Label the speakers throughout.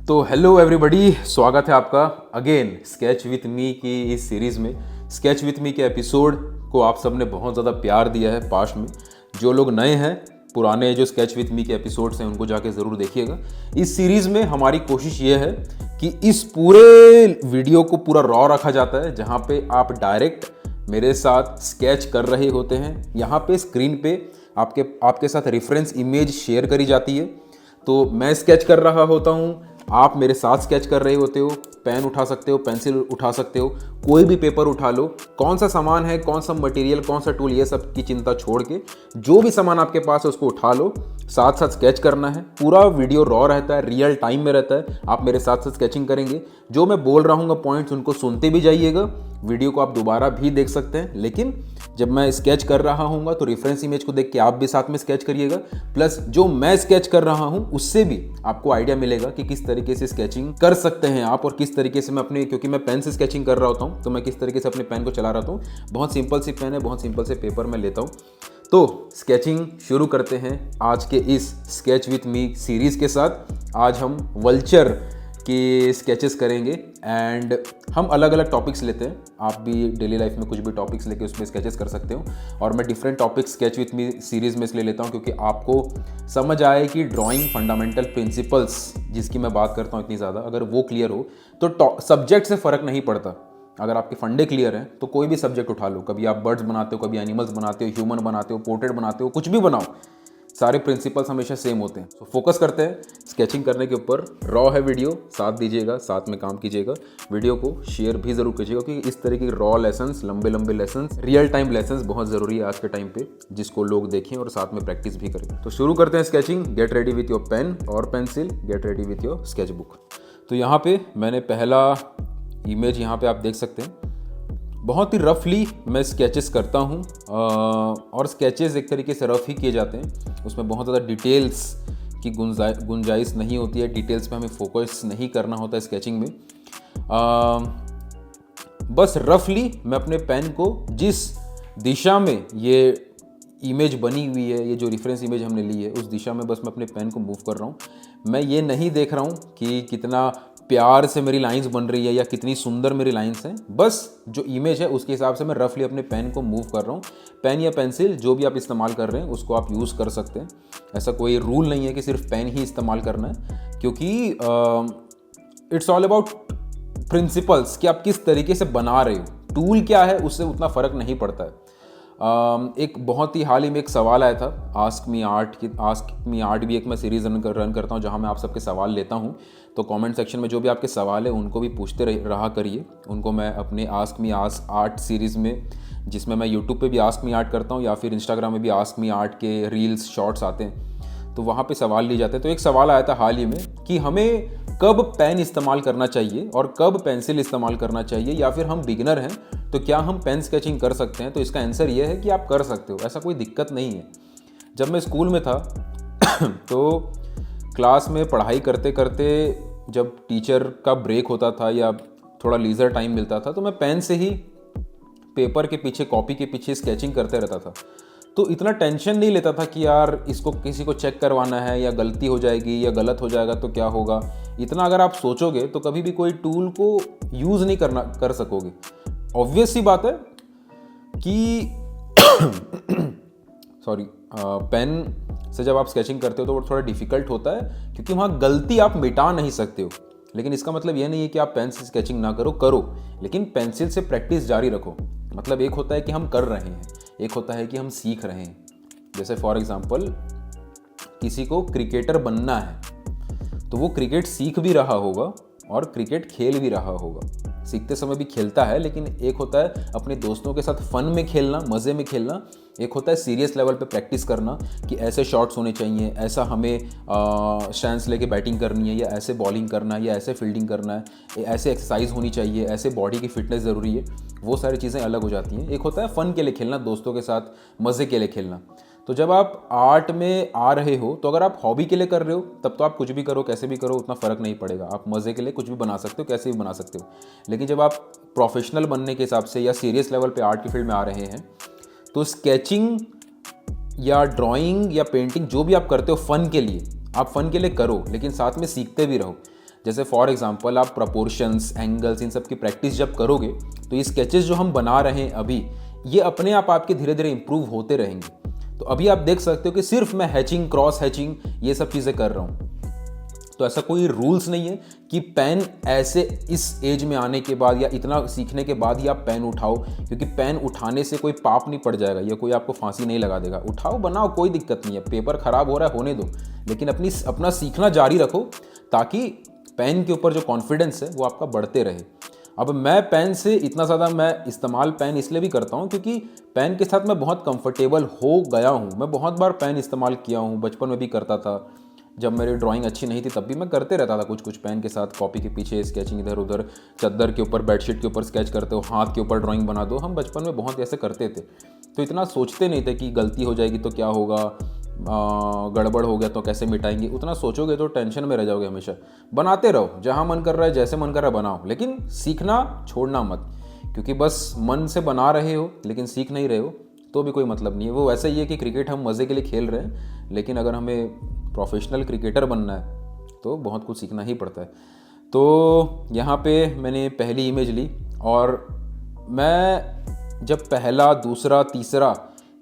Speaker 1: तो hello everybody, स्वागत है आपका अगेन स्केच विथ मी की इस सीरीज़ में। स्केच विथ मी के एपिसोड को आप सबने बहुत ज़्यादा प्यार दिया है पास्ट में। जो लोग नए हैं, पुराने जो स्केच विथ मी के एपिसोड्स हैं उनको जाके ज़रूर देखिएगा। इस सीरीज़ में हमारी कोशिश ये है कि इस पूरे वीडियो को पूरा रॉ रखा जाता है, जहाँ पे आप डायरेक्ट मेरे साथ स्केच कर रहे होते हैं। यहाँ पे स्क्रीन पे आपके साथ रेफरेंस इमेज शेयर करी जाती है। तो मैं स्केच कर रहा होता हूँ, आप मेरे साथ स्केच कर रहे होते हो। पेन उठा सकते हो, पेंसिल उठा सकते हो, कोई भी पेपर उठा लो। कौन सा सामान है, कौन सा मटेरियल, कौन सा टूल, ये सब की चिंता छोड़ के जो भी सामान आपके पास है उसको उठा लो, साथ साथ स्केच करना है। पूरा वीडियो रॉ रहता है, रियल टाइम में रहता है। आप मेरे साथ साथ स्केचिंग करेंगे। जो मैं बोल रहा हूँ पॉइंट्स उनको सुनते भी जाइएगा। वीडियो को आप दोबारा भी देख सकते हैं, लेकिन जब मैं स्केच कर रहा हूँ तो रेफरेंस इमेज को देख के आप भी साथ में स्केच करिएगा। प्लस जो मैं स्केच कर रहा हूँ उससे भी आपको आइडिया मिलेगा कि किस तरीके से स्केचिंग कर सकते हैं आप, और किस तरीके से मैं अपने, क्योंकि मैं पेन से स्केचिंग कर रहा होता हूँ तो मैं किस तरीके से अपने पेन को चला रहा हूँ। बहुत सिंपल सी पेन है, बहुत सिंपल से पेपर मैं लेता हूँ। तो स्केचिंग शुरू करते हैं आज के इस स्केच विथ मी सीरीज़ के साथ। आज हम वल्चर के स्केचेस करेंगे एंड हम अलग अलग टॉपिक्स लेते हैं। आप भी डेली लाइफ में कुछ भी टॉपिक्स लेके उसमें स्केचेस कर सकते हो, और मैं different topics sketch with me series में इसलिए लेता हूँ क्योंकि आपको समझ आए कि ड्राइंग फंडामेंटल प्रिंसिपल्स जिसकी मैं बात करता हूँ इतनी ज़्यादा, अगर वो क्लियर हो तो सब्जेक्ट से फ़र्क नहीं पड़ता। अगर आपके फंडे क्लियर हैं तो कोई भी सब्जेक्ट उठा लो। कभी आप बर्ड्स बनाते हो, कभी एनिमल्स बनाते हो, ह्यूमन बनाते हो, पोर्ट्रेट बनाते हो, कुछ भी बनाओ, सारे प्रिंसिपल्स हमेशा सेम होते हैं। तो फोकस करते हैं स्केचिंग करने के ऊपर। रॉ है वीडियो, साथ दीजिएगा, साथ में काम कीजिएगा। वीडियो को शेयर भी ज़रूर कीजिएगा क्योंकि इस तरह की रॉ लेसन्स, लंबे लंबे लेसन्स, रियल टाइम लेसन्स बहुत ज़रूरी है आज के टाइम पे, जिसको लोग देखें और साथ में प्रैक्टिस भी करें। तो शुरू करते हैं sketching. Get ready with your pen और pencil, get ready with your sketch book. तो यहाँ पे मैंने पहला इमेज यहाँ पे आप देख सकते हैं। बहुत ही रफली मैं स्केचेस करता हूँ, और स्केचेस एक तरीके से रफ ही किए जाते हैं। उसमें बहुत ज़्यादा डिटेल्स की गुंजाइश नहीं होती है। डिटेल्स पे हमें फोकस नहीं करना होता है स्केचिंग में। बस रफली मैं अपने पेन को जिस दिशा में ये इमेज बनी हुई है, ये जो रेफरेंस इमेज हमने ली है, उस दिशा में बस मैं अपने पेन को मूव कर रहा हूँ। मैं ये नहीं देख रहा हूँ कि कितना प्यार से मेरी लाइंस बन रही है या कितनी सुंदर मेरी लाइंस हैं। बस जो इमेज है उसके हिसाब से मैं रफली अपने पेन को मूव कर रहा हूँ। पेन या पेंसिल जो भी आप इस्तेमाल कर रहे हैं उसको आप यूज़ कर सकते हैं। ऐसा कोई रूल नहीं है कि सिर्फ पेन ही इस्तेमाल करना है, क्योंकि इट्स ऑल अबाउट प्रिंसिपल्स कि आप किस तरीके से बना रहे हो। टूल क्या है उससे उतना फ़र्क नहीं पड़ता है। एक बहुत ही हाल ही में एक सवाल आया था आस्क मी आर्ट भी एक मैं सीरीज़ रन करता हूँ जहाँ मैं आप सबके सवाल लेता हूँ। तो कमेंट सेक्शन में जो भी आपके सवाल है उनको भी पूछते रहा करिए। उनको मैं अपने आस्क मी आर्ट सीरीज़ में, जिसमें मैं यूट्यूब पे भी आस्क मी आर्ट करता हूँ या फिर इंस्टाग्राम में भी आस्क मी आर्ट के रील्स शॉर्ट्स आते हैं, तो वहाँ पे सवाल लिए जाते हैं। तो एक सवाल आया था हाल ही में कि हमें कब पेन इस्तेमाल करना चाहिए और कब पेंसिल इस्तेमाल करना चाहिए, या फिर हम बिगिनर हैं तो क्या हम पेन स्केचिंग कर सकते हैं। तो इसका आंसर ये है कि आप कर सकते हो, ऐसा कोई दिक्कत नहीं है। जब मैं स्कूल में था तो क्लास में पढ़ाई करते करते जब टीचर का ब्रेक होता था या थोड़ा लीजर टाइम मिलता था तो मैं पेन से ही पेपर के पीछे, कॉपी के पीछे स्केचिंग करते रहता था। तो इतना टेंशन नहीं लेता था कि यार इसको किसी को चेक करवाना है या गलती हो जाएगी या गलत हो जाएगा तो क्या होगा। इतना अगर आप सोचोगे तो कभी भी कोई टूल को यूज़ नहीं कर सकोगे। ऑब्वियस सी बात है कि सॉरी, पेन से जब आप स्केचिंग करते हो तो वो थोड़ा डिफिकल्ट होता है क्योंकि वहाँ गलती आप मिटा नहीं सकते हो। लेकिन इसका मतलब ये नहीं है कि आप पेन से स्केचिंग ना करो, लेकिन पेंसिल से प्रैक्टिस जारी रखो। मतलब एक होता है कि हम कर रहे हैं, एक होता है कि हम सीख रहे हैं। जैसे फॉर एग्जांपल किसी को क्रिकेटर बनना है तो वो क्रिकेट सीख भी रहा होगा और क्रिकेट खेल भी रहा होगा। सीखते समय भी खेलता है, लेकिन एक होता है अपने दोस्तों के साथ फन में खेलना, मज़े में खेलना। एक होता है सीरियस लेवल पे प्रैक्टिस करना कि ऐसे शॉट्स होने चाहिए, ऐसा हमें स्टैंस लेके बैटिंग करनी है, या ऐसे बॉलिंग करना है, या ऐसे फील्डिंग करना है, ऐसे एक्सरसाइज होनी चाहिए, ऐसे बॉडी की फिटनेस ज़रूरी है। वो सारी चीज़ें अलग हो जाती हैं। एक होता है फ़न के लिए खेलना, दोस्तों के साथ मज़े के लिए खेलना। तो जब आप आर्ट में आ रहे हो तो अगर आप हॉबी के लिए कर रहे हो तब तो आप कुछ भी करो, कैसे भी करो, उतना फ़र्क नहीं पड़ेगा। आप मज़े के लिए कुछ भी बना सकते हो, कैसे भी बना सकते हो। लेकिन जब आप प्रोफेशनल बनने के हिसाब से या सीरियस लेवल पे आर्ट की फील्ड में आ रहे हैं तो स्केचिंग या ड्राइंग या पेंटिंग जो भी आप करते हो फ़न के लिए, आप फ़न के लिए करो, लेकिन साथ में सीखते भी रहो। जैसे फॉर एग्जांपल आप प्रपोर्शंस, एंगल्स, इन सब की प्रैक्टिस जब करोगे तो ये स्केचेस जो हम बना रहे हैं अभी, ये अपने आप आपके धीरे धीरे इंप्रूव होते रहेंगे। तो अभी आप देख सकते हो कि सिर्फ मैं हैचिंग, क्रॉस हैचिंग, ये सब चीज़ें कर रहा हूँ। तो ऐसा कोई रूल्स नहीं है कि पेन ऐसे इस एज में आने के बाद या इतना सीखने के बाद ही आप पेन उठाओ, क्योंकि पेन उठाने से कोई पाप नहीं पड़ जाएगा या कोई आपको फांसी नहीं लगा देगा। उठाओ, बनाओ, कोई दिक्कत नहीं है। पेपर खराब हो रहा है, होने दो, लेकिन अपना सीखना जारी रखो, ताकि पेन के ऊपर जो कॉन्फिडेंस है वो आपका बढ़ते रहे। अब मैं पेन से इतना ज़्यादा मैं इस्तेमाल पेन इसलिए भी करता हूँ क्योंकि पेन के साथ मैं बहुत कंफर्टेबल हो गया हूँ। मैं बहुत बार पेन इस्तेमाल किया हूँ, बचपन में भी करता था। जब मेरी ड्राइंग अच्छी नहीं थी तब भी मैं करते रहता था कुछ कुछ पेन के साथ, कॉपी के पीछे स्केचिंग, इधर उधर, चादर के ऊपर, बेडशीट के ऊपर स्केच करते हो, हाथ के ऊपर ड्राइंग बना दो। हम बचपन में बहुत ऐसे करते थे, तो इतना सोचते नहीं थे कि गलती हो जाएगी तो क्या होगा, गड़बड़ हो गया तो कैसे मिटाएंगे। उतना सोचोगे तो टेंशन में रह जाओगे हमेशा। बनाते रहो, जहाँ मन कर रहा है, जैसे मन कर रहा है बनाओ, लेकिन सीखना छोड़ना मत, क्योंकि बस मन से बना रहे हो लेकिन सीख नहीं रहे हो तो भी कोई मतलब नहीं है। वो वैसे ही है कि क्रिकेट हम मज़े के लिए खेल रहे हैं, लेकिन अगर हमें प्रोफेशनल क्रिकेटर बनना है तो बहुत कुछ सीखना ही पड़ता है। तो यहाँ पे मैंने पहली इमेज ली, और मैं जब पहला, दूसरा, तीसरा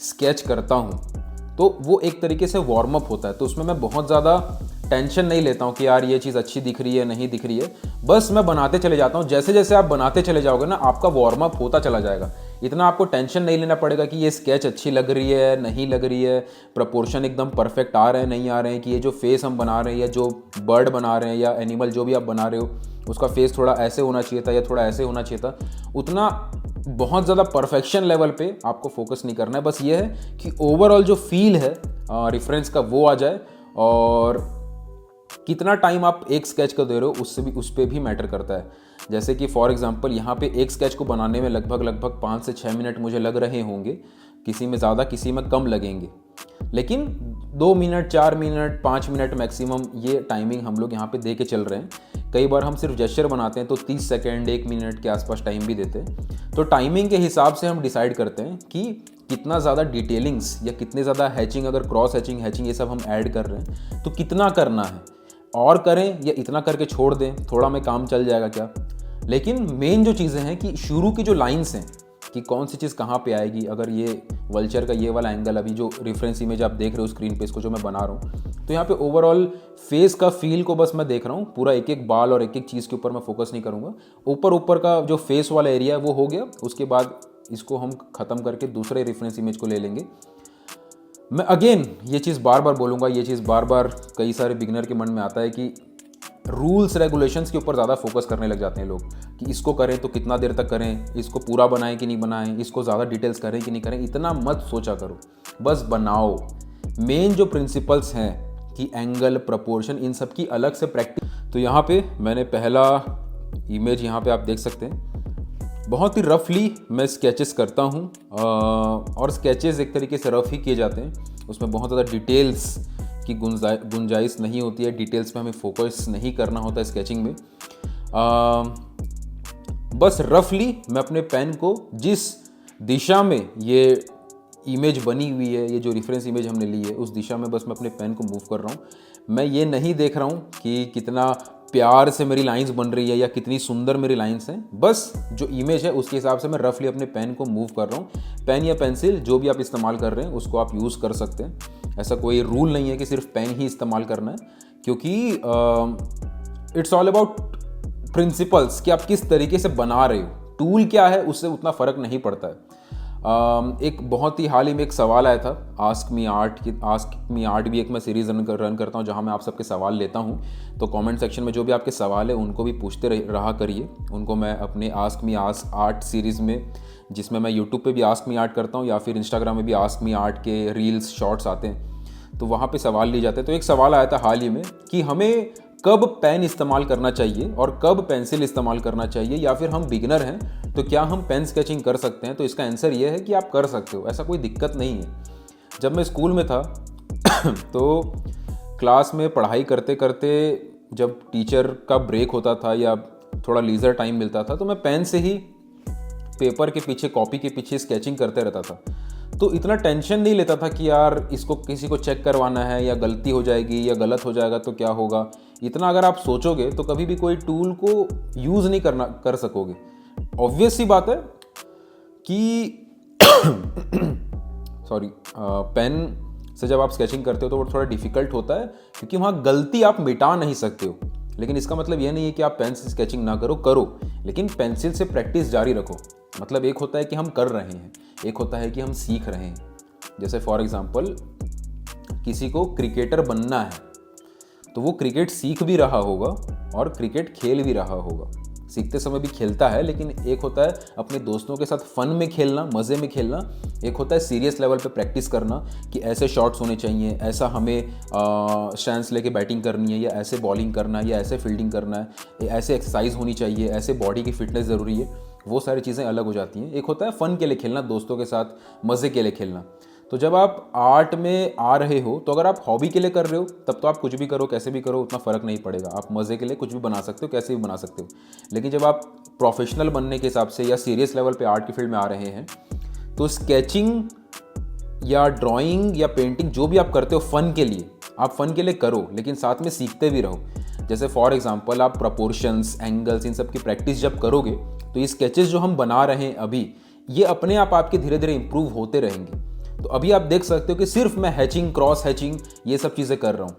Speaker 1: स्केच करता हूँ तो वो एक तरीके से वार्म अप होता है। तो उसमें मैं बहुत ज़्यादा टेंशन नहीं लेता हूँ कि यार ये चीज़ अच्छी दिख रही है, नहीं दिख रही है। बस मैं बनाते चले जाता हूँ। जैसे जैसे आप बनाते चले जाओगे ना, आपका वार्म अप होता चला जाएगा। इतना आपको टेंशन नहीं लेना पड़ेगा कि ये स्केच अच्छी लग रही है, नहीं लग रही है, प्रपोर्शन एकदम परफेक्ट आ रहे हैं, नहीं आ रहे हैं, कि ये जो फेस हम बना रहे हैं या जो बर्ड बना रहे हैं या एनिमल जो भी आप बना रहे हो, उसका फेस थोड़ा ऐसे होना चाहिए था या थोड़ा ऐसे होना चाहिए था। उतना बहुत ज़्यादा परफेक्शन लेवल पे आपको फोकस नहीं करना है। बस ये है कि ओवरऑल जो फील है रेफरेंस का वो आ जाए, और कितना टाइम आप एक स्केच को दे रहे हो उससे भी, उस पर भी मैटर करता है। जैसे कि फॉर एग्जांपल यहाँ पे एक स्केच को बनाने में लगभग 5 से 6 मिनट मुझे लग रहे होंगे, किसी में ज़्यादा किसी में कम लगेंगे, लेकिन 2 मिनट, 4 मिनट, 5 मिनट मैक्सिमम ये टाइमिंग हम लोग यहाँ पे दे के चल रहे हैं। कई बार हम सिर्फ जेस्चर बनाते हैं तो 30 सेकेंड, 1 मिनट के आसपास टाइम भी देते हैं। तो टाइमिंग के हिसाब से हम डिसाइड करते हैं कि कितना ज़्यादा डिटेलिंग्स या कितने ज़्यादा हैचिंग, अगर क्रॉस हैचिंग, हैचिंग ये सब हम ऐड कर रहे हैं तो कितना करना है, और करें या इतना करके छोड़ दें, थोड़ा में काम चल जाएगा क्या। लेकिन मेन जो चीज़ें हैं कि शुरू की जो लाइन्स हैं कि कौन सी चीज़ कहाँ पे आएगी। अगर ये वल्चर का ये वाला एंगल, अभी जो रेफरेंस इमेज आप देख रहे हो स्क्रीन पे, इसको जो मैं बना रहा हूँ, तो यहाँ पे ओवरऑल फेस का फील को बस मैं देख रहा हूँ। पूरा एक एक बाल और एक एक चीज़ के ऊपर मैं फोकस नहीं करूँगा। ऊपर का जो फेस वाला एरिया है वो हो गया, उसके बाद इसको हम ख़त्म करके दूसरे रेफरेंस इमेज को ले लेंगे। मैं अगेन ये चीज़ बार बार बोलूँगा, ये चीज़ बार बार कई सारे बिगिनर के मन में आता है कि रूल्स रेगुलेशंस के ऊपर ज़्यादा फोकस करने लग जाते हैं लोग, कि इसको करें तो कितना देर तक करें, इसको पूरा बनाएं कि नहीं बनाएं, इसको ज़्यादा डिटेल्स करें कि नहीं करें। इतना मत सोचा करो, बस बनाओ। मेन जो प्रिंसिपल्स हैं कि एंगल, प्रपोर्शन, इन सब की अलग से प्रैक्टिस। तो यहाँ पे मैंने पहला इमेज यहाँ पे आप देख सकते हैं, बहुत ही रफली मैं स्केचेस करता हूँ, और स्केचेस एक तरीके से रफ ही किए जाते हैं। उसमें बहुत ज़्यादा डिटेल्स की गुंजाइश नहीं होती है, डिटेल्स पे हमें फोकस नहीं करना होता है स्केचिंग में। बस रफली मैं अपने पेन को जिस दिशा में ये इमेज बनी हुई है, ये जो रेफरेंस इमेज हमने ली है, उस दिशा में बस मैं अपने पेन को मूव कर रहा हूँ। मैं ये नहीं देख रहा हूँ कि कितना प्यार से मेरी लाइंस बन रही है या कितनी सुंदर मेरी लाइंस हैं। बस जो इमेज है उसके हिसाब से मैं रफली अपने पेन को मूव कर रहा हूँ। पेन या पेंसिल जो भी आप इस्तेमाल कर रहे हैं उसको आप यूज़ कर सकते हैं। ऐसा कोई रूल नहीं है कि सिर्फ पेन ही इस्तेमाल करना है, क्योंकि इट्स ऑल अबाउट प्रिंसिपल्स कि आप किस तरीके से बना रहे हो। टूल क्या है उससे उतना फ़र्क नहीं पड़ता है। एक बहुत ही हाल ही में एक सवाल आया था आस्क मी आर्ट भी एक मैं सीरीज़ रन करता हूँ, जहाँ मैं आप सबके सवाल लेता हूँ। तो कमेंट सेक्शन में जो भी आपके सवाल है उनको भी पूछते रहा करिए। उनको मैं अपने आस्क मी आर्ट सीरीज़ में, जिसमें मैं यूट्यूब पे भी आस्क मी आर्ट करता हूँ या फिर इंस्टाग्राम में भी आस्क मी आर्ट के रील्स, शॉर्ट्स आते हैं, तो वहाँ पे सवाल लिए जाते हैं। तो एक सवाल आया था हाल ही में कि हमें कब पेन इस्तेमाल करना चाहिए और कब पेंसिल इस्तेमाल करना चाहिए, या फिर हम बिगिनर हैं तो क्या हम पेन स्केचिंग कर सकते हैं। तो इसका आंसर ये है कि आप कर सकते हो, ऐसा कोई दिक्कत नहीं है। जब मैं स्कूल में था तो क्लास में पढ़ाई करते करते जब टीचर का ब्रेक होता था या थोड़ा लीजर टाइम मिलता था, तो मैं पेन से ही पेपर के पीछे, कॉपी के पीछे स्केचिंग करते रहता था। तो इतना टेंशन नहीं लेता था कि यार इसको किसी को चेक करवाना है या गलती हो जाएगी या गलत हो जाएगा तो क्या होगा, इतना अगर आप सोचोगे तो कभी भी कोई टूल को यूज़ नहीं कर सकोगे। ऑब्वियस सी बात है कि सॉरी, पेन से जब आप स्केचिंग करते हो तो वो थोड़ा डिफिकल्ट होता है, क्योंकि वहाँ गलती आप मिटा नहीं सकते हो। लेकिन इसका मतलब ये नहीं है कि आप पेन से स्केचिंग ना करो, लेकिन पेंसिल से प्रैक्टिस जारी रखो। मतलब एक होता है कि हम कर रहे हैं, एक होता है कि हम सीख रहे हैं। जैसे फॉर एग्जांपल किसी को क्रिकेटर बनना है तो वो क्रिकेट सीख भी रहा होगा और क्रिकेट खेल भी रहा होगा। सीखते समय भी खेलता है, लेकिन एक होता है अपने दोस्तों के साथ फन में खेलना, मज़े में खेलना, एक होता है सीरियस लेवल पे प्रैक्टिस करना कि ऐसे शॉट्स होने चाहिए, ऐसा हमें स्टैंस लेके बैटिंग करनी है, या ऐसे बॉलिंग करना है, या ऐसे फील्डिंग करना है, ऐसे एक्सरसाइज होनी चाहिए, ऐसे बॉडी की फिटनेस ज़रूरी है। वो सारी चीज़ें अलग हो जाती हैं। एक होता है फ़न के लिए खेलना, दोस्तों के साथ मज़े के लिए खेलना। तो जब आप आर्ट में आ रहे हो तो अगर आप हॉबी के लिए कर रहे हो तब तो आप कुछ भी करो, कैसे भी करो, उतना फ़र्क नहीं पड़ेगा। आप मज़े के लिए कुछ भी बना सकते हो, कैसे भी बना सकते हो। लेकिन जब आप प्रोफेशनल बनने के हिसाब से या सीरियस लेवल पे आर्ट की फील्ड में आ रहे हैं तो स्केचिंग या ड्राइंग या पेंटिंग जो भी आप करते हो फ़न के लिए, आप फ़न के लिए करो, लेकिन साथ में सीखते भी रहो। जैसे फॉर एग्जांपल आप प्रपोर्शंस, एंगल्स, इन सब की प्रैक्टिस जब करोगे तो ये स्केचेस जो हम बना रहे हैं अभी, ये अपने आप आपके धीरे धीरे इंप्रूव होते रहेंगे। तो अभी आप देख सकते हो कि सिर्फ मैं हैचिंग, क्रॉस हैचिंग, ये सब चीज़ें कर रहा हूँ।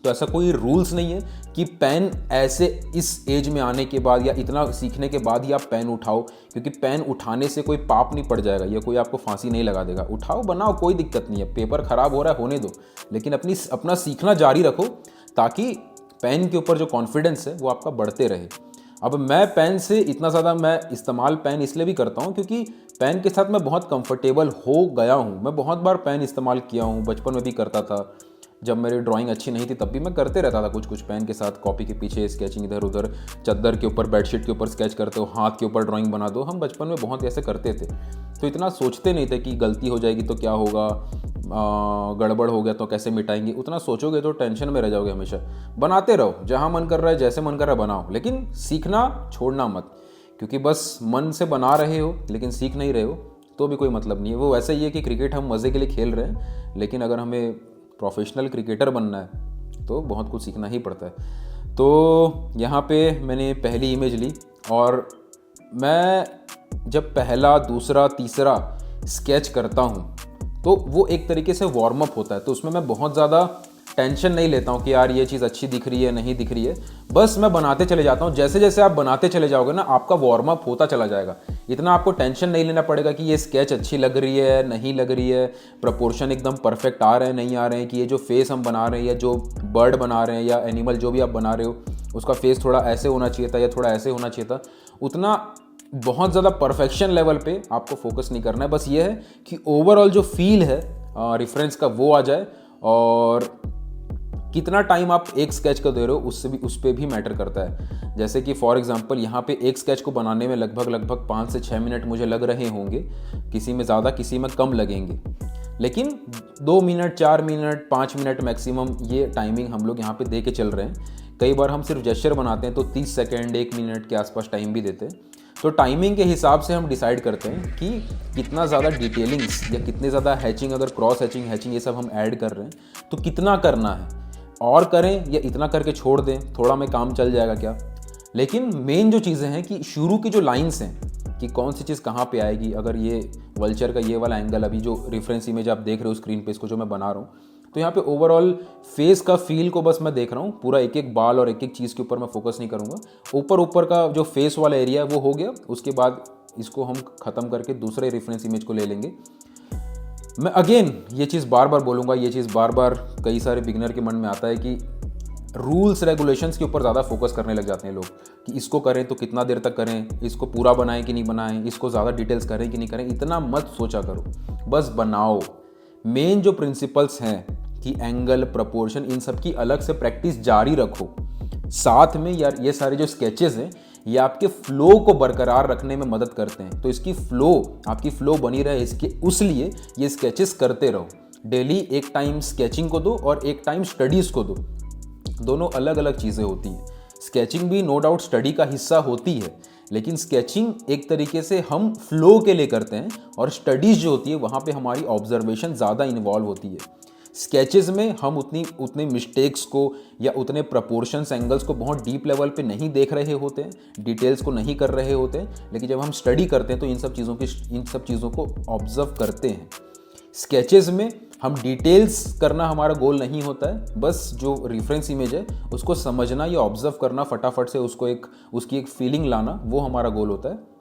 Speaker 1: तो ऐसा कोई रूल्स नहीं है कि पेन ऐसे इस एज में आने के बाद या इतना सीखने के बाद ही आप पेन उठाओ, क्योंकि पेन उठाने से कोई पाप नहीं पड़ जाएगा या कोई आपको फांसी नहीं लगा देगा। उठाओ, बनाओ, कोई दिक्कत नहीं है। पेपर ख़राब हो रहा है, होने दो, लेकिन अपना सीखना जारी रखो, ताकि पेन के ऊपर जो कॉन्फिडेंस है वो आपका बढ़ते रहे। अब मैं पेन से इतना ज़्यादा मैं इस्तेमाल पेन इसलिए भी करता हूँ क्योंकि पेन के साथ मैं बहुत कंफर्टेबल हो गया हूँ। मैं बहुत बार पेन इस्तेमाल किया हूँ, बचपन में भी करता था। जब मेरी ड्राइंग अच्छी नहीं थी तब भी मैं करते रहता था कुछ पेन के साथ, कॉपी के पीछे स्केचिंग, इधर उधर, चादर के ऊपर, बेडशीट के ऊपर स्केच करते हो, हाथ के ऊपर ड्राइंग बना दो। हम बचपन में बहुत ऐसे करते थे, तो इतना सोचते नहीं थे कि गलती हो जाएगी तो क्या होगा, गड़बड़ हो गया तो कैसे मिटाएंगे। उतना सोचोगे तो टेंशन में रह जाओगे हमेशा। बनाते रहो, जहाँ मन कर रहा है, जैसे मन कर रहा है बनाओ, लेकिन सीखना छोड़ना मत, क्योंकि बस मन से बना रहे हो लेकिन सीख नहीं रहे हो तो भी कोई मतलब नहीं है। वो वैसे ही है कि क्रिकेट हम मज़े के लिए खेल रहे हैं, लेकिन अगर हमें प्रोफेशनल क्रिकेटर बनना है तो बहुत कुछ सीखना ही पड़ता है। तो यहाँ पे मैंने पहली इमेज ली, और मैं जब पहला, दूसरा, तीसरा स्केच करता हूँ तो वो एक तरीके से वार्म अप होता है। तो उसमें मैं बहुत ज़्यादा टेंशन नहीं लेता हूँ कि यार ये चीज़ अच्छी दिख रही है, नहीं दिख रही है। बस मैं बनाते चले जाता हूँ। जैसे जैसे आप बनाते चले जाओगे ना, आपका वार्म अप होता चला जाएगा। इतना आपको टेंशन नहीं लेना पड़ेगा कि ये स्केच अच्छी लग रही है, नहीं लग रही है, प्रपोर्शन एकदम परफेक्ट आ रहे हैं, नहीं आ रहे हैं, कि ये जो फेस हम बना रहे हैं या जो बर्ड बना रहे हैं या एनिमल जो भी आप बना रहे हो उसका फेस थोड़ा ऐसे होना चाहिए था या थोड़ा ऐसे होना चाहिए था। उतना बहुत ज़्यादा परफेक्शन लेवल पे आपको फोकस नहीं करना है। बस ये है कि ओवरऑल जो फील है रेफरेंस का वो आ जाए, और कितना टाइम आप एक स्केच को दे रहे हो उससे भी, उस पर भी मैटर करता है। जैसे कि फॉर एग्जांपल यहाँ पे एक स्केच को बनाने में लगभग 5 से 6 मिनट मुझे लग रहे होंगे, किसी में ज़्यादा, किसी में कम लगेंगे, लेकिन 2 मिनट, 4 मिनट, 5 मिनट मैक्सिमम ये टाइमिंग हम लोग यहाँ पे दे के चल रहे हैं। कई बार हम सिर्फ जेस्चर बनाते हैं तो 30 सेकेंड, 1 मिनट के आसपास टाइम भी देते हैं। तो टाइमिंग के हिसाब से हम डिसाइड करते हैं कि कितना ज़्यादा डिटेलिंग्स या कितने ज़्यादा हैचिंग, अगर क्रॉस हैचिंग ये सब हम ऐड कर रहे हैं तो कितना करना है, और करें या इतना करके छोड़ दें, थोड़ा में काम चल जाएगा क्या। लेकिन मेन जो चीज़ें हैं कि शुरू की जो लाइंस हैं कि कौन सी चीज़ कहाँ पे आएगी। अगर ये वल्चर का ये वाला एंगल, अभी जो रेफरेंस इमेज आप देख रहे हो स्क्रीन पे, इसको जो मैं बना रहा हूँ, तो यहाँ पे ओवरऑल फेस का फील को बस मैं देख रहा हूँ। पूरा एक एक बाल और एक एक चीज़ के ऊपर मैं फोकस नहीं करूँगा। ऊपर का जो फेस वाला एरिया है वो हो गया, उसके बाद इसको हम ख़त्म करके दूसरे रेफरेंस इमेज को ले लेंगे। मैं अगेन ये चीज़ बार बार बोलूँगा, ये चीज़ बार बार कई सारे बिगिनर के मन में आता है कि रूल्स रेगुलेशंस के ऊपर ज़्यादा फोकस करने लग जाते हैं लोग, कि इसको करें तो कितना देर तक करें, इसको पूरा बनाएं कि नहीं बनाएं, इसको ज़्यादा डिटेल्स करें कि नहीं करें। इतना मत सोचा करो, बस बनाओ। मेन जो प्रिंसिपल्स हैं कि एंगल, प्रपोर्शन, इन सब की अलग से प्रैक्टिस जारी रखो। साथ में यार ये सारे जो स्केचेस हैं ये आपके फ्लो को बरकरार रखने में मदद करते हैं। तो इसकी आपकी फ्लो बनी रहे, इसके उसलिए ये स्केचेस करते रहो। डेली एक टाइम स्केचिंग को दो और एक टाइम स्टडीज़ को दो। दोनों अलग अलग चीज़ें होती हैं। स्केचिंग भी नो डाउट स्टडी का हिस्सा होती है, लेकिन स्केचिंग एक तरीके से हम फ्लो के लिए करते हैं, और स्टडीज़ जो होती है वहाँ पे हमारी ऑब्जर्वेशन ज़्यादा इन्वॉल्व होती है। स्केचेस में हम उतने मिस्टेक्स को या उतने प्रपोर्शंस एंगल्स को बहुत डीप लेवल पे नहीं देख रहे होते हैं, डिटेल्स को नहीं कर रहे होते हैं, लेकिन जब हम स्टडी करते हैं तो इन सब चीज़ों को ऑब्जर्व करते हैं। स्केचेस में हम डिटेल्स करना हमारा गोल नहीं होता है, बस जो रेफरेंस इमेज है उसको समझना या ऑब्जर्व करना, फटाफट से उसकी एक फीलिंग लाना, वो हमारा गोल होता है।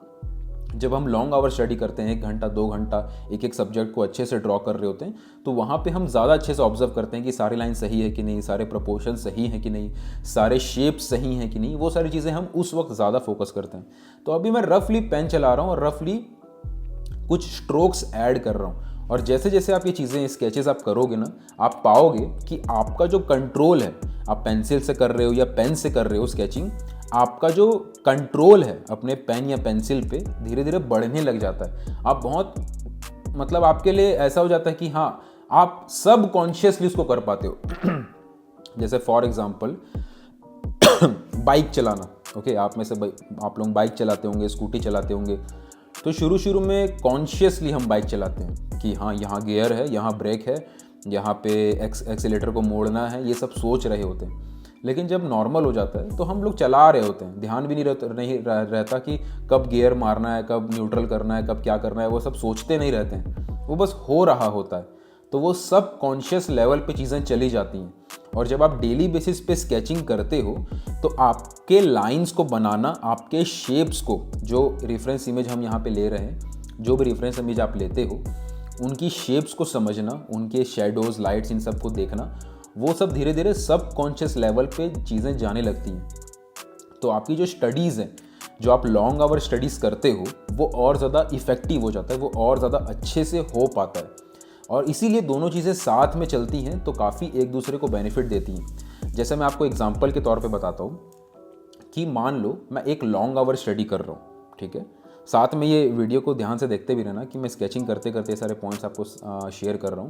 Speaker 1: जब हम लॉन्ग आवर स्टडी करते हैं, 1 घंटा 2 घंटा एक सब्जेक्ट को अच्छे से ड्रॉ कर रहे होते हैं, तो वहाँ पे हम ज़्यादा अच्छे से ऑब्जर्व करते हैं कि सारी लाइन सही है कि नहीं, सारे प्रपोर्शन सही हैं कि नहीं, सारे शेप सही हैं कि नहीं, वो सारी चीज़ें हम उस वक्त ज़्यादा फोकस करते हैं। तो अभी मैं रफली पेन चला रहा हूँ और रफली कुछ स्ट्रोक्स ऐड कर रहा हूँ, और जैसे जैसे आप ये चीज़ें स्केचेस आप करोगे ना, आप पाओगे कि आपका जो कंट्रोल है, आप पेंसिल से कर रहे हो या पेन से कर रहे हो स्केचिंग, आपका जो कंट्रोल है अपने पेन या पेंसिल पे धीरे धीरे बढ़ने लग जाता है। आप बहुत मतलब आपके लिए ऐसा हो जाता है कि हाँ, आप सब कॉन्शियसली उसको कर पाते हो। जैसे फॉर एग्जांपल बाइक चलाना। ओके, आप में से आप लोग बाइक चलाते होंगे, स्कूटी चलाते होंगे, तो शुरू शुरू में कॉन्शियसली हम बाइक चलाते हैं कि हाँ, यहाँ गियर है, यहाँ ब्रेक है, यहाँ पे एक्सीलेटर को मोड़ना है, ये सब सोच रहे होते हैं। लेकिन जब नॉर्मल हो जाता है तो हम लोग चला रहे होते हैं, ध्यान भी नहीं रहता कि कब गियर मारना है, कब न्यूट्रल करना है, कब क्या करना है, वो सब सोचते नहीं रहते हैं, वो बस हो रहा होता है। तो वो सब कॉन्शियस लेवल पे चीज़ें चली जाती हैं। और जब आप डेली बेसिस पे स्केचिंग करते हो तो आपके लाइंस को बनाना, आपके शेप्स को, जो रेफरेंस इमेज हम यहाँ पे ले रहे हैं, जो भी रेफरेंस इमेज आप लेते हो, उनकी शेप्स को समझना, उनके शेडोज़, लाइट्स, इन सब को देखना, वो सब धीरे धीरे सब कॉन्शियस लेवल पे चीज़ें जाने लगती हैं। तो आपकी जो स्टडीज़ हैं, जो आप लॉन्ग आवर स्टडीज़ करते हो, वो और ज़्यादा इफ़ेक्टिव हो जाता है, वो और ज़्यादा अच्छे से हो पाता है। और इसीलिए दोनों चीज़ें साथ में चलती हैं तो काफ़ी एक दूसरे को बेनिफिट देती हैं। जैसे मैं आपको एग्जांपल के तौर पे बताता हूँ कि मान लो मैं एक लॉन्ग आवर स्टडी कर रहा हूँ, ठीक है, साथ में ये वीडियो को ध्यान से देखते भी रहना कि मैं स्केचिंग करते करते सारे पॉइंट्स आपको शेयर कर रहा हूँ,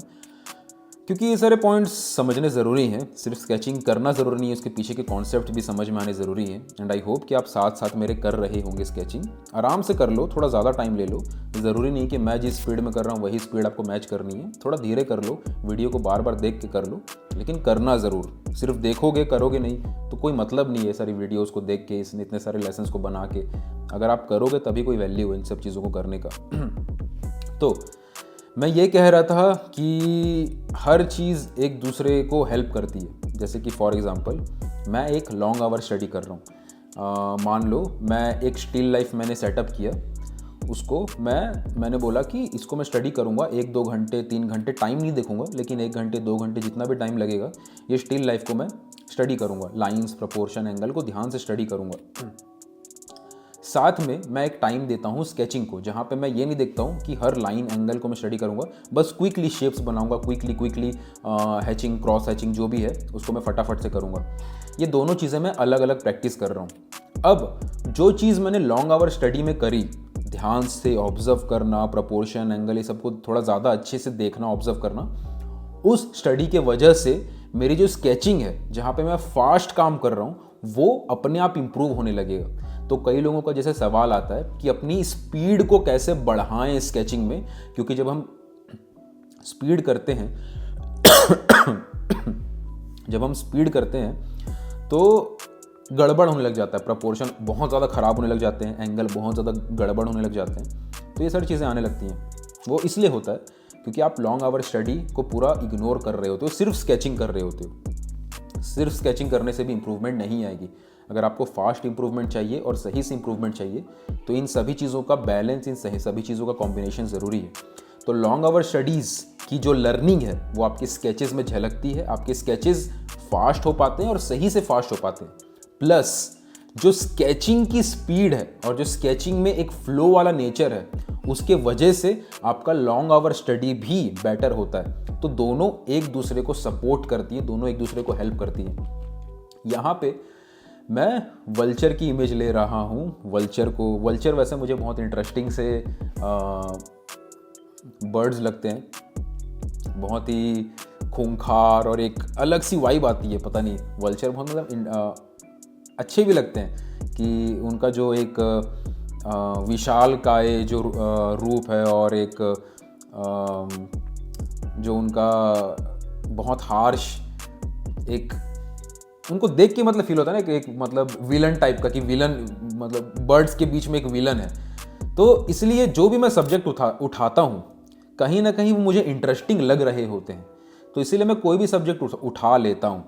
Speaker 1: क्योंकि ये सारे पॉइंट्स समझने ज़रूरी हैं। सिर्फ स्केचिंग करना ज़रूरी नहीं है, उसके पीछे के कॉन्सेप्ट भी समझ में आने ज़रूरी है। एंड आई होप कि आप साथ साथ मेरे कर रहे होंगे स्केचिंग। आराम से कर लो, थोड़ा ज़्यादा टाइम ले लो, ज़रूरी नहीं कि मैं जिस स्पीड में कर रहा हूँ वही स्पीड आपको मैच करनी है। थोड़ा धीरे कर लो, वीडियो को बार बार देख के कर लो, लेकिन करना ज़रूर। सिर्फ देखोगे करोगे नहीं तो कोई मतलब नहीं है सारी वीडियोज़ को देख के, इतने सारे लेसन्स को बना के। अगर आप करोगे तभी कोई वैल्यू है इन सब चीज़ों को करने का। तो मैं ये कह रहा था कि हर चीज़ एक दूसरे को हेल्प करती है। जैसे कि फॉर एग्ज़ाम्पल मैं एक लॉन्ग आवर स्टडी कर रहा हूँ, मान लो मैं एक स्टिल लाइफ मैंने सेटअप किया, उसको मैंने बोला कि इसको मैं स्टडी करूँगा 1-2 घंटे 3 घंटे, टाइम नहीं देखूँगा, लेकिन 1 घंटे 2 घंटे जितना भी टाइम लगेगा ये स्टिल लाइफ को मैं स्टडी करूँगा, लाइन्स, प्रपोर्शन, एंगल को ध्यान से स्टडी करूँगा। साथ में मैं एक टाइम देता हूँ स्केचिंग को, जहाँ पे मैं ये नहीं देखता हूँ कि हर लाइन एंगल को मैं स्टडी करूँगा, बस क्विकली शेप्स बनाऊँगा, क्विकली हैचिंग, क्रॉस हैचिंग जो भी है उसको मैं फटाफट से करूँगा। ये दोनों चीज़ें मैं अलग अलग प्रैक्टिस कर रहा हूँ। अब जो चीज़ मैंने लॉन्ग आवर स्टडी में करी, ध्यान से ऑब्जर्व करना, प्रपोर्शन, एंगल, ये सबको थोड़ा ज़्यादा अच्छे से देखना, ऑब्जर्व करना, उस स्टडी के वजह से मेरी जो स्केचिंग है, जहाँ पे मैं फास्ट काम कर रहा हूँ, वो अपने आप इम्प्रूव होने लगेगा। तो कई लोगों का जैसे सवाल आता है कि अपनी स्पीड को कैसे बढ़ाएं स्केचिंग में, क्योंकि जब हम स्पीड करते हैं जब हम स्पीड करते हैं तो गड़बड़ होने लग जाता है, प्रपोर्शन बहुत ज़्यादा ख़राब होने लग जाते हैं, एंगल बहुत ज़्यादा गड़बड़ होने लग जाते हैं, तो ये सारी चीज़ें आने लगती हैं। वो इसलिए होता है क्योंकि आप लॉन्ग आवर स्टडी को पूरा इग्नोर कर रहे होते हो, सिर्फ स्केचिंग कर रहे होते हो। सिर्फ स्केचिंग करने से भी इम्प्रूवमेंट नहीं आएगी। अगर आपको फास्ट इंप्रूवमेंट चाहिए और सही से इंप्रूवमेंट चाहिए तो इन सभी चीज़ों का बैलेंस, इन सभी चीज़ों का कॉम्बिनेशन ज़रूरी है। तो लॉन्ग आवर स्टडीज़ की जो लर्निंग है वो आपके स्केचेस में झलकती है। आपके स्केचेस फास्ट हो पाते हैं और सही से फास्ट हो पाते हैं। प्लस जो स्केचिंग की स्पीड है और जो स्केचिंग में एक फ्लो वाला नेचर है, उसके वजह से आपका लॉन्ग आवर स्टडी भी बेटर होता है। तो दोनों एक दूसरे को सपोर्ट करती हैं, दोनों एक दूसरे को हेल्प करती हैं। यहाँ पे मैं वल्चर की इमेज ले रहा हूँ। वल्चर वैसे मुझे बहुत इंटरेस्टिंग से बर्ड्स लगते हैं, बहुत ही खूंखार और एक अलग सी वाइब आती है। पता नहीं, वल्चर बहुत मतलब अच्छे भी लगते हैं कि उनका जो एक विशालकाय जो रूप है और एक जो उनका बहुत हार्श, एक उनको देख के मतलब फील होता है ना कि एक मतलब विलन टाइप का, कि विलन मतलब बर्ड्स के बीच में एक विलन है। तो इसलिए जो भी मैं सब्जेक्ट उठाता हूँ कहीं ना कहीं वो मुझे इंटरेस्टिंग लग रहे होते हैं, तो इसीलिए मैं कोई भी सब्जेक्ट उठा लेता हूँ।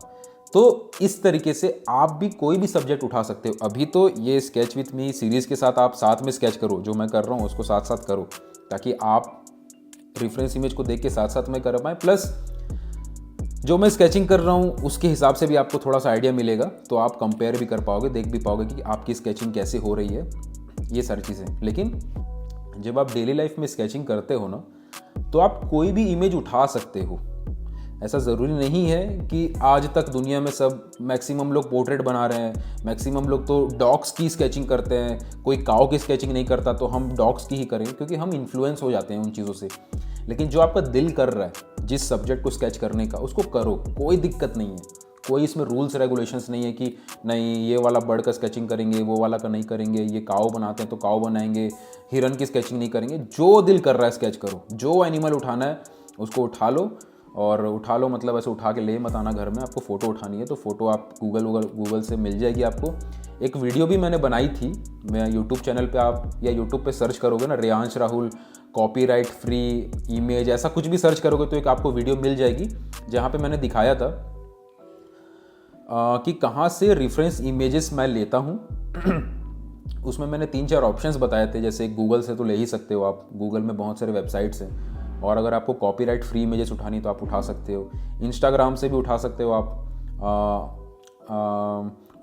Speaker 1: तो इस तरीके से आप भी कोई भी सब्जेक्ट उठा सकते हो। अभी तो ये स्केच विथ मी सीरीज़ के साथ आप साथ में स्केच करो, जो मैं कर रहा हूँ उसको साथ साथ करो, ताकि आप रेफरेंस इमेज को देख के साथ साथ में कर पाएँ, प्लस जो मैं स्केचिंग कर रहा हूँ उसके हिसाब से भी आपको थोड़ा सा आइडिया मिलेगा, तो आप कंपेयर भी कर पाओगे, देख भी पाओगे कि आपकी स्केचिंग कैसे हो रही है, ये सारी चीज़ें। लेकिन जब आप डेली लाइफ में स्केचिंग करते हो ना, तो आप कोई भी इमेज उठा सकते हो। ऐसा ज़रूरी नहीं है कि आज तक दुनिया में सब मैक्सिमम लोग पोर्ट्रेट बना रहे हैं, मैक्सिमम लोग तो डॉग्स की स्केचिंग करते हैं, कोई काऊ की स्केचिंग नहीं करता, तो हम डॉग्स की ही करें, क्योंकि हम इन्फ्लुएंस हो जाते हैं उन चीज़ों से। लेकिन जो आपका दिल कर रहा है जिस सब्जेक्ट को स्केच करने का, उसको करो, कोई दिक्कत नहीं है। कोई इसमें रूल्स रेगुलेशंस नहीं है कि नहीं ये वाला बर्ड का स्केचिंग करेंगे, वो वाला का नहीं करेंगे, ये काऊ बनाते हैं तो काऊ बनाएंगे, हिरन की स्केचिंग नहीं करेंगे। जो दिल कर रहा है स्केच करो, जो एनिमल उठाना है उसको उठा लो। और उठा लो मतलब ऐसे उठा के ले मत आना घर में, आपको फ़ोटो उठानी है तो फ़ोटो आप गूगल से मिल जाएगी आपको। एक वीडियो भी मैंने बनाई थी, मैं यूट्यूब चैनल पे, आप या यूट्यूब पे सर्च करोगे ना Reyansh Rahul copyright free image, ऐसा कुछ भी सर्च करोगे तो एक आपको वीडियो मिल जाएगी, जहाँ पे मैंने दिखाया था कि कहाँ से रेफरेंस इमेजेस मैं लेता हूँ। उसमें मैंने 3-4 ऑप्शंस बताए थे, जैसे गूगल से तो ले ही सकते हो आप, गूगल में बहुत सारे वेबसाइट्स हैं, और अगर आपको कॉपीराइट फ्री इमेजेस उठानी तो आप उठा सकते हो, इंस्टाग्राम से भी उठा सकते हो आप।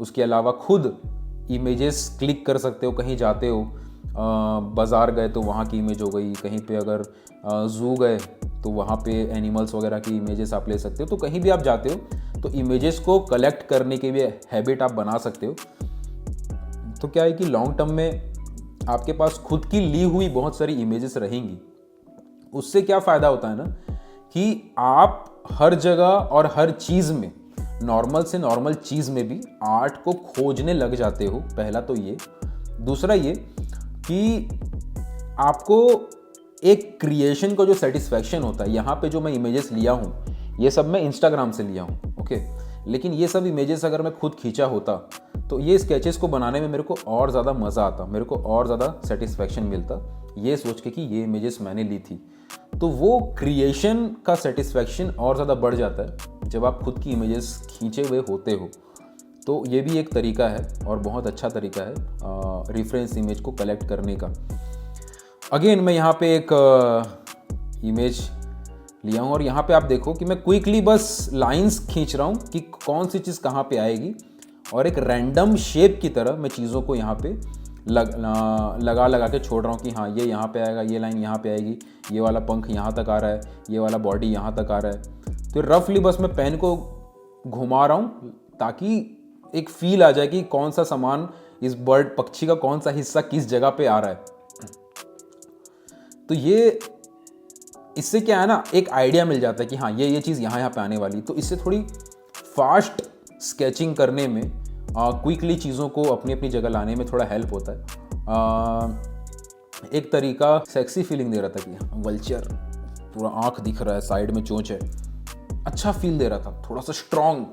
Speaker 1: उसके अलावा खुद इमेजेस क्लिक कर सकते हो, कहीं जाते हो, बाज़ार गए तो वहाँ की इमेज हो गई, कहीं पे अगर ज़ू गए तो वहाँ पे एनिमल्स वगैरह की इमेजेस आप ले सकते हो। तो कहीं भी आप जाते हो तो इमेजेस को कलेक्ट करने की भी हैबिट आप बना सकते हो। तो क्या है कि लॉन्ग टर्म में आपके पास खुद की ली हुई बहुत सारी इमेजेस रहेंगी। उससे क्या फ़ायदा होता है ना कि आप हर जगह और हर चीज़ में, नॉर्मल से नॉर्मल चीज़ में भी आर्ट को खोजने लग जाते हो। पहला तो ये। दूसरा ये कि आपको एक क्रिएशन का जो सेटिस्फैक्शन होता है, यहाँ पे जो मैं इमेजेस लिया हूँ ये सब मैं इंस्टाग्राम से लिया हूँ, ओके, लेकिन ये सब इमेजेस अगर मैं खुद खींचा होता तो ये स्केचेस को बनाने में मेरे को और ज़्यादा मज़ा आता, मेरे को और ज़्यादा सेटिस्फैक्शन मिलता, ये सोच के कि ये इमेजेस मैंने ली थी। तो वो क्रिएशन का सेटिस्फैक्शन और ज़्यादा बढ़ जाता है जब आप खुद की इमेजेस खींचे हुए होते हो। तो ये भी एक तरीका है और बहुत अच्छा तरीका है रेफरेंस इमेज को कलेक्ट करने का। अगेन मैं यहाँ पे एक इमेज लिया हूँ और यहाँ पे आप देखो कि मैं क्विकली बस लाइंस खींच रहा हूँ कि कौन सी चीज़ कहाँ पे आएगी, और एक रैंडम शेप की तरह मैं चीज़ों को यहाँ पे लगा के छोड़ रहा हूँ कि हाँ ये यहाँ पे आएगा, ये लाइन यहाँ पे आएगी, ये वाला पंख यहाँ तक आ रहा है, ये वाला बॉडी यहाँ तक आ रहा है। तो रफली बस मैं पेन को घुमा रहा हूँ ताकि एक फील आ जाए कि कौन सा सामान, इस बर्ड पक्षी का कौन सा हिस्सा किस जगह पे आ रहा है। तो ये इससे क्या है ना, एक आइडिया मिल जाता है कि हाँ ये चीज़ यहाँ पे आने वाली। तो इससे थोड़ी फास्ट स्केचिंग करने में, क्विकली चीज़ों को अपनी अपनी जगह लाने में थोड़ा हेल्प होता है। एक तरीका सेक्सी फीलिंग दे रहा था कि वल्चर, पूरा आँख दिख रहा है, साइड में चोंच है, अच्छा फील दे रहा था, थोड़ा सा स्ट्रॉन्ग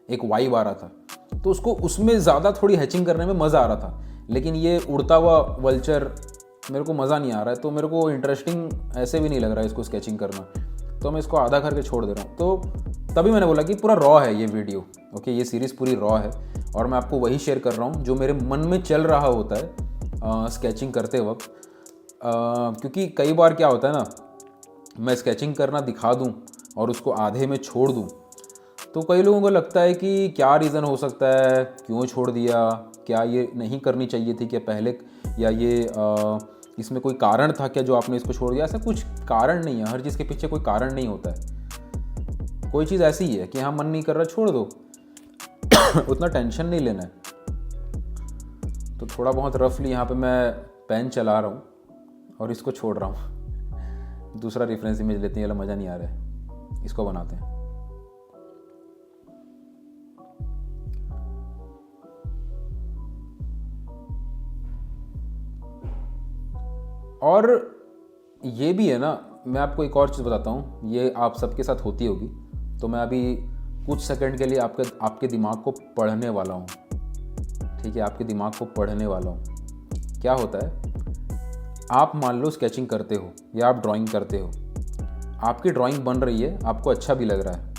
Speaker 1: एक वाइब आ रहा था, तो उसको उसमें ज़्यादा थोड़ी हैचिंग करने में मज़ा आ रहा था। लेकिन ये उड़ता हुआ वल्चर मेरे को मज़ा नहीं आ रहा है, तो मेरे को इंटरेस्टिंग ऐसे भी नहीं लग रहा है इसको स्केचिंग करना, तो मैं इसको आधा करके छोड़ दे रहा हूँ। तो तभी मैंने बोला कि पूरा रॉ है ये वीडियो, ओके, ये सीरीज़ पूरी रॉ है और मैं आपको वही शेयर कर रहा हूँ जो मेरे मन में चल रहा होता है स्केचिंग करते वक्त। क्योंकि कई बार क्या होता है ना, मैं स्केचिंग करना दिखा दूँ और उसको आधे में छोड़ दूँ तो कई लोगों को लगता है कि क्या रीज़न हो सकता है, क्यों छोड़ दिया, क्या ये नहीं करनी चाहिए थी क्या पहले, या ये इसमें कोई कारण था क्या जो आपने इसको छोड़ दिया। ऐसा कुछ कारण नहीं है, हर चीज़ के पीछे कोई कारण नहीं होता है। कोई चीज़ ऐसी ही है कि हाँ मन नहीं कर रहा, छोड़ दो उतना टेंशन नहीं लेना है। तो थोड़ा बहुत रफली यहाँ पे मैं पेन चला रहा हूँ और इसको छोड़ रहा हूँ। दूसरा रेफरेंस इमेज लेते हैं, मज़ा नहीं आ रहा है, इसको बनाते हैं। और ये भी है ना, मैं आपको एक और चीज़ बताता हूँ, ये आप सबके साथ होती होगी तो मैं अभी कुछ सेकंड के लिए आपके दिमाग को पढ़ने वाला हूँ, ठीक है, आपके दिमाग को पढ़ने वाला हूँ। क्या होता है, आप मान लो स्केचिंग करते हो या आप ड्राइंग करते हो, आपकी ड्राइंग बन रही है, आपको अच्छा भी लग रहा है।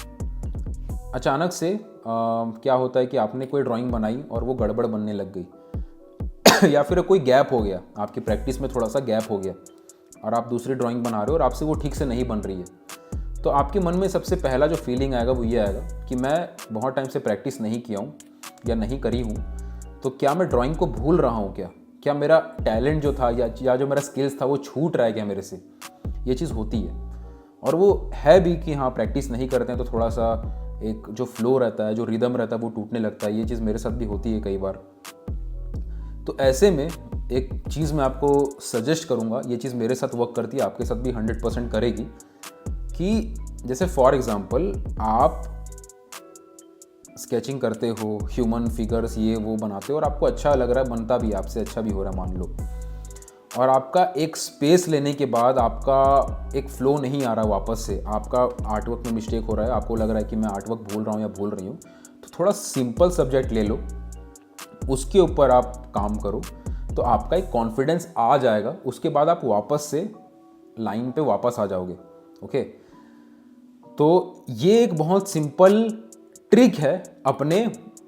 Speaker 1: अचानक से क्या होता है कि आपने कोई ड्राइंग बनाई और वो गड़बड़ बनने लग गई या फिर कोई गैप हो गया, आपकी प्रैक्टिस में थोड़ा सा गैप हो गया और आप दूसरी ड्राइंग बना रहे हो और आपसे वो ठीक से नहीं बन रही है। तो आपके मन में सबसे पहला जो फीलिंग आएगा वो ये आएगा कि मैं बहुत टाइम से प्रैक्टिस नहीं किया हूँ या नहीं करी हूँ, तो क्या मैं ड्राइंग को भूल रहा हूँ, क्या मेरा टैलेंट जो था या जो मेरा स्किल्स था वो छूट रहा है क्या मेरे से। ये चीज़ होती है और वो है भी कि हाँ, प्रैक्टिस नहीं करते हैं तो थोड़ा सा एक जो फ्लो रहता है, जो रिदम रहता है वो टूटने लगता है। ये चीज़ मेरे साथ भी होती है कई बार। तो ऐसे में एक चीज़ मैं आपको सजेस्ट करूँगा, ये चीज़ मेरे साथ वर्क करती है, आपके साथ भी 100% करेगी, कि जैसे फॉर एग्ज़ाम्पल आप स्केचिंग करते हो, ह्यूमन फिगर्स ये वो बनाते हो और आपको अच्छा लग रहा है, बनता भी आपसे अच्छा भी हो रहा है मान लो, और आपका एक स्पेस लेने के बाद आपका एक फ्लो नहीं आ रहा वापस से, आपका आर्टवर्क में मिस्टेक हो रहा है, आपको लग रहा है कि मैं आर्टवर्क भूल रहा हूँ या भूल रही हूँ, तो थोड़ा सिंपल सब्जेक्ट ले लो, उसके ऊपर आप काम करो, तो आपका एक कॉन्फिडेंस आ जाएगा। उसके बाद आप वापस से लाइन पे वापस आ जाओगे। ओके, तो ये एक बहुत सिंपल ट्रिक है अपने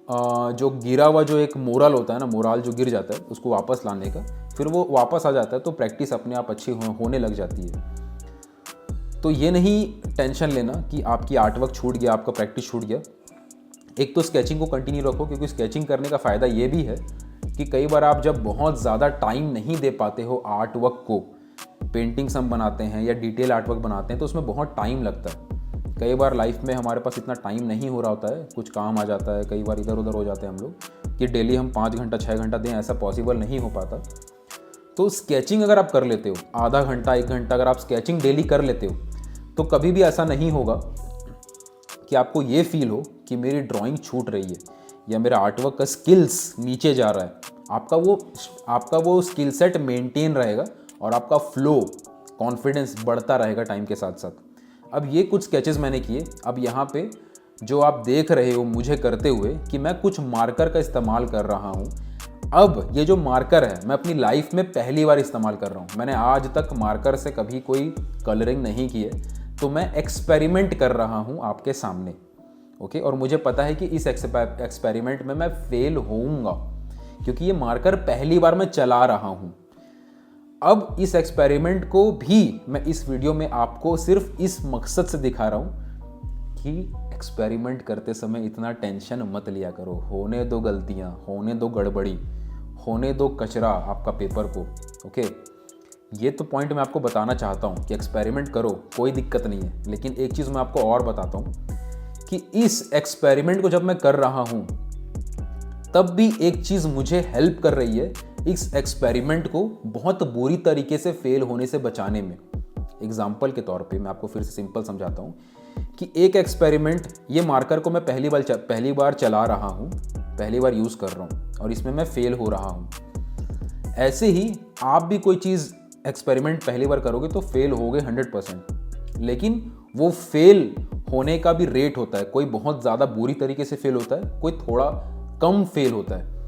Speaker 1: जो गिरा हुआ जो एक मोरल होता है ना, मोरल जो गिर जाता है उसको वापस लाने का, फिर वो वापस आ जाता है तो प्रैक्टिस अपने आप अच्छी होने लग जाती है। तो ये नहीं टेंशन लेना कि आपकी आर्टवर्क छूट गया, आपका प्रैक्टिस छूट गया। एक तो स्केचिंग को कंटिन्यू रखो, क्योंकि स्केचिंग करने का फ़ायदा ये भी है कि कई बार आप जब बहुत ज़्यादा टाइम नहीं दे पाते हो आर्टवर्क को, पेंटिंग्स हम बनाते हैं या डिटेल आर्टवर्क बनाते हैं तो उसमें बहुत टाइम लगता है। कई बार लाइफ में हमारे पास इतना टाइम नहीं हो रहा होता है, कुछ काम आ जाता है, कई बार इधर उधर हो जाते हैं हम लोग, कि डेली हम 5 घंटा 6 घंटा दें, ऐसा पॉसिबल नहीं हो पाता। तो स्केचिंग अगर आप कर लेते हो, आधा घंटा 1 घंटा अगर आप स्केचिंग डेली कर लेते हो, तो कभी भी ऐसा नहीं होगा कि आपको ये फील हो कि मेरी ड्राइंग छूट रही है या मेरा आर्टवर्क का स्किल्स नीचे जा रहा है। आपका वो स्किल सेट मेंटेन रहेगा और आपका फ्लो, कॉन्फिडेंस बढ़ता रहेगा टाइम के साथ साथ। अब ये कुछ स्केचेस मैंने किए। अब यहाँ पे जो आप देख रहे हो मुझे करते हुए कि मैं कुछ मार्कर का इस्तेमाल कर रहा हूँ। अब ये जो मार्कर है मैं अपनी लाइफ में पहली बार इस्तेमाल कर रहा हूँ। मैंने आज तक मार्कर से कभी कोई कलरिंग नहीं की है, तो मैं एक्सपेरिमेंट कर रहा हूँ आपके सामने। ओके, और मुझे पता है कि इस एक्सपेरिमेंट में मैं फेल होऊंगा, क्योंकि ये मार्कर पहली बार मैं चला रहा हूँ। अब इस एक्सपेरिमेंट को भी मैं इस वीडियो में आपको सिर्फ इस मकसद से दिखा रहा हूँ कि एक्सपेरिमेंट करते समय इतना टेंशन मत लिया करो। होने दो गलतियाँ, होने दो गड़बड़ी, होने दो कचरा आपका पेपर को। ओके, ये तो पॉइंट मैं आपको बताना चाहता हूँ कि एक्सपेरिमेंट करो, कोई दिक्कत नहीं है। लेकिन एक चीज़ मैं आपको और बताता हूँ कि इस एक्सपेरिमेंट को जब मैं कर रहा हूँ तब भी एक चीज़ मुझे हेल्प कर रही है इस एक्सपेरिमेंट को बहुत बुरी तरीके से फेल होने से बचाने में। एग्जाम्पल के तौर पे मैं आपको फिर से सिंपल समझाता हूँ कि एक एक्सपेरिमेंट, ये मार्कर को मैं पहली बार चला रहा हूँ, पहली बार यूज़ कर रहा हूँ और इसमें मैं फेल हो रहा हूँ। ऐसे ही आप भी कोई चीज़ एक्सपेरिमेंट पहली बार करोगे तो फेल होगे 100%, लेकिन वो फेल होने का भी रेट होता है। कोई बहुत ज़्यादा बुरी तरीके से फेल होता है, कोई थोड़ा कम फेल होता है।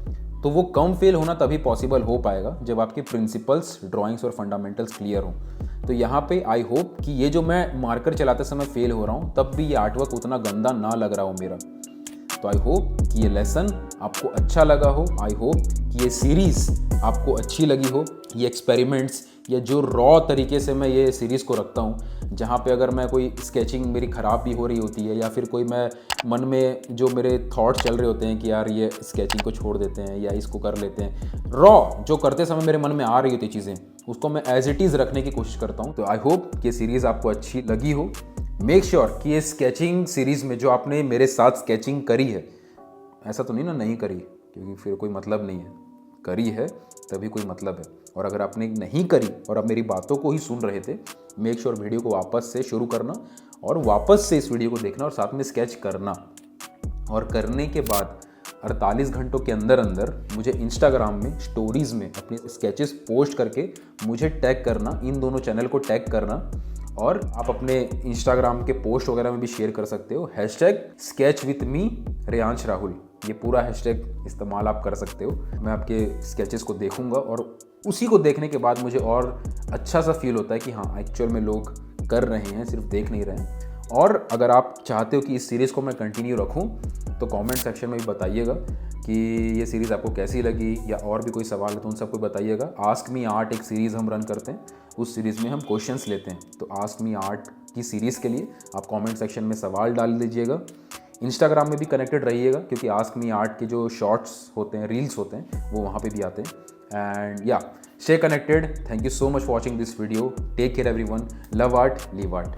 Speaker 1: तो वो कम फेल होना तभी पॉसिबल हो पाएगा जब आपके प्रिंसिपल्स, ड्राइंग्स और फंडामेंटल्स क्लियर हों। तो यहाँ पे आई होप कि ये जो मैं मार्कर चलाते समय फेल हो रहा हूँ तब भी ये आर्टवर्क उतना गंदा ना लग रहा हो मेरा। तो आई होप कि ये लेसन आपको अच्छा लगा हो, आई होप कि ये सीरीज़ आपको अच्छी लगी हो। ये एक्सपेरिमेंट्स या जो रॉ तरीके से मैं ये सीरीज़ को रखता हूँ, जहाँ पे अगर मैं कोई स्केचिंग मेरी ख़राब भी हो रही होती है या फिर कोई मैं मन में जो मेरे थॉट्स चल रहे होते हैं कि यार ये स्केचिंग को छोड़ देते हैं या इसको कर लेते हैं, रॉ जो करते समय मेरे मन में आ रही होती चीज़ें, उसको मैं एज इट इज़ रखने की कोशिश करता हूँ। तो आई होप कि ये सीरीज़ आपको अच्छी लगी हो। मेक श्योर कि ये स्केचिंग सीरीज़ में जो आपने मेरे साथ स्केचिंग करी है, ऐसा तो नहीं ना नहीं करी, क्योंकि फिर कोई मतलब नहीं है, करी है तभी कोई मतलब है। और अगर आपने नहीं करी और आप मेरी बातों को ही सुन रहे थे, मेक श्योर वीडियो को वापस से शुरू करना और वापस से इस वीडियो को देखना और साथ में स्केच करना। और करने के बाद 48 घंटों के अंदर अंदर मुझे इंस्टाग्राम में स्टोरीज़ में अपने स्केचेस पोस्ट करके मुझे टैग करना, इन दोनों चैनल को टैग करना और आप अपने इंस्टाग्राम के पोस्ट वगैरह में भी शेयर कर सकते हो। #sketchwithme रेयांश राहुल, ये पूरा हैशटैग इस्तेमाल आप कर सकते हो। मैं आपके स्केचेस को देखूंगा और उसी को देखने के बाद मुझे और अच्छा सा फील होता है कि हाँ एक्चुअल में लोग कर रहे हैं, सिर्फ देख नहीं रहे हैं। और अगर आप चाहते हो कि इस सीरीज़ को मैं कंटिन्यू रखूं तो कमेंट सेक्शन में भी बताइएगा कि ये सीरीज़ आपको कैसी लगी, या और भी कोई सवाल है तो उन सबको बताइएगा। आस्क मी आर्ट एक सीरीज़ हम रन करते हैं, उस सीरीज़ में हम क्वेश्चंस लेते हैं। तो आस्क मी आर्ट की सीरीज़ के लिए आप कमेंट सेक्शन में सवाल डाल दीजिएगा। इंस्टाग्राम में भी कनेक्टेड रहिएगा क्योंकि आस्क मी आर्ट के जो शॉर्ट्स होते हैं, रील्स होते हैं, वो वहाँ पे भी आते हैं। एंड या stay connected. Thank you so much for watching this video. Take care everyone. Love art, live art.